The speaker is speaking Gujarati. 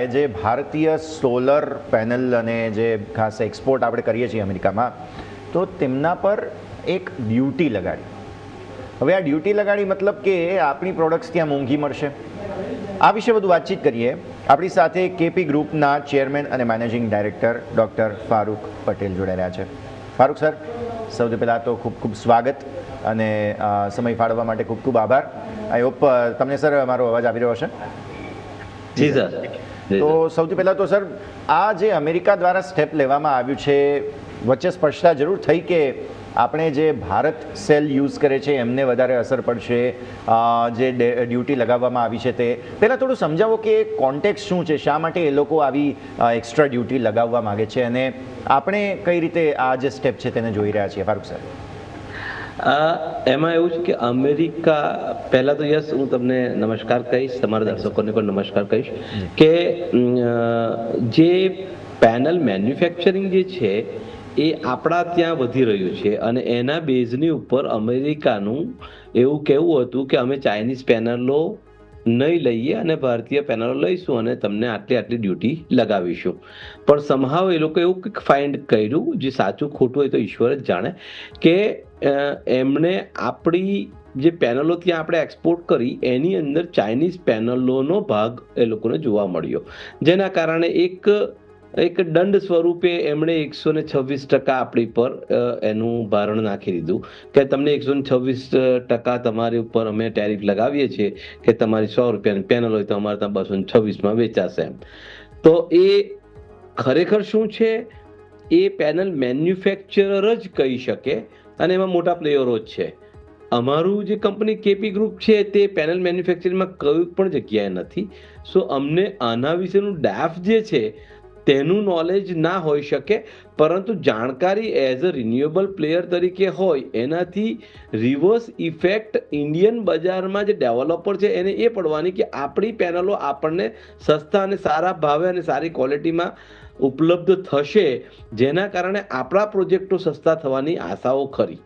એ જે ભારતીય સોલર પેનલ અને જે ખાસ એક્સપોર્ટ આપણે કરીએ છીએ અમેરિકામાં, તો તેમના પર એક ડ્યુટી લગાડી. હવે આ ડ્યુટી લગાડી મતલબ કે આપણી પ્રોડક્ટ્સ ત્યાં મોંઘી મળશે. આ વિશે વધુ વાતચીત કરીએ. આપણી સાથે કેપી ગ્રુપના ચેરમેન અને managing director doctor Farooq Patel જોડાઈ રહ્યા છે. ફારૂક સર, સૌથી પહેલાં તો ખૂબ ખૂબ સ્વાગત અને સમય ફાળવવા માટે ખૂબ ખૂબ આભાર. આઈ હોપ તમને સર મારો અવાજ આવી રહ્યો હશે? જી સર. તો સૌથી પહેલાં તો સર, આ જે અમેરિકા દ્વારા સ્ટેપ લેવામાં આવ્યું છે, વચ્ચે સ્પષ્ટતા જરૂર થઈ કે આપણે જે ભારત સેલ યુઝ કરે છે એમને વધારે અસર પડશે, જે ડ્યુટી લગાવવામાં આવી છે તે પહેલાં થોડું સમજાવો કે કોન્ટેક્ટ શું છે, શા માટે એ લોકો આવી એક્સ્ટ્રા ડ્યુટી લગાવવા માગે છે અને આપણે કઈ રીતે આ જે સ્ટેપ છે તેને જોઈ રહ્યા છીએ. ફારૂક સર, એમાં એવું છે કે અમેરિકા, પહેલા તો યસ હું તમને નમસ્કાર કહીશ, તમારા દર્શકોને પણ નમસ્કાર કહીશ કે જે પેનલ મેન્યુફેક્ચરિંગ જે છે એ આપણા ત્યાં વધી રહ્યું છે અને એના બેઝની ઉપર અમેરિકાનું એવું કહેવું હતું કે અમે ચાઇનીઝ પેનલો નહીં લઈએ અને ભારતીય પેનલો લઈશું અને તમને આટલી ડ્યુટી લગાવીશું. પણ સમહાવ એ લોકો એવું કંઈક ફાઇન્ડ કર્યું, જે સાચું ખોટું હોય તો ઈશ્વર જ જાણે, કે એમણે આપણી જે પેનલો ત્યાં આપણે એક્સપોર્ટ કરી એની અંદર ચાઇનીઝ પેનલોનો ભાગ એ લોકોને જોવા મળ્યો, જેના કારણે એક દંડ સ્વરૂપે એમણે 126% આપણી પર એનું ભારણ નાખી દીધું કે તમને 126% તમારી ઉપર અમે ટેરિફ લગાવીએ છીએ કે તમારી 100 રૂપિયાની પેનલ હોય તો અમારે ત્યાં 226માં વેચાશે એમ. તો એ ખરેખર શું છે એ પેનલ મેન્યુફેક્ચરર જ કહી શકે અને એમાં મોટા પ્લેયરો જ છે. અમારું જે કંપની કેપી ગ્રુપ છે તે પેનલ મેન્યુફેક્ચરિંગમાં કોઈ પણ જગ્યાએ નથી. સો અમને આના વિશેનું ડેફ જે છે તેનું નોલેજ ના હોઈ શકે, પરંતુ જાણકારી એઝ અ રિન્યુએબલ પ્લેયર તરીકે હોય એનાથી રિવર્સ ઇફેક્ટ ઇન્ડિયન બજારમાં જે ડેવલપર છે એને એ પડવાની કે આપણી પેનલો આપણને સસ્તા અને સારા ભાવે અને સારી ક્વોલિટીમાં ઉપલબ્ધ થશે, જેના કારણે આપણા પ્રોજેક્ટો સસ્તા થવાની આશાઓ ખરી.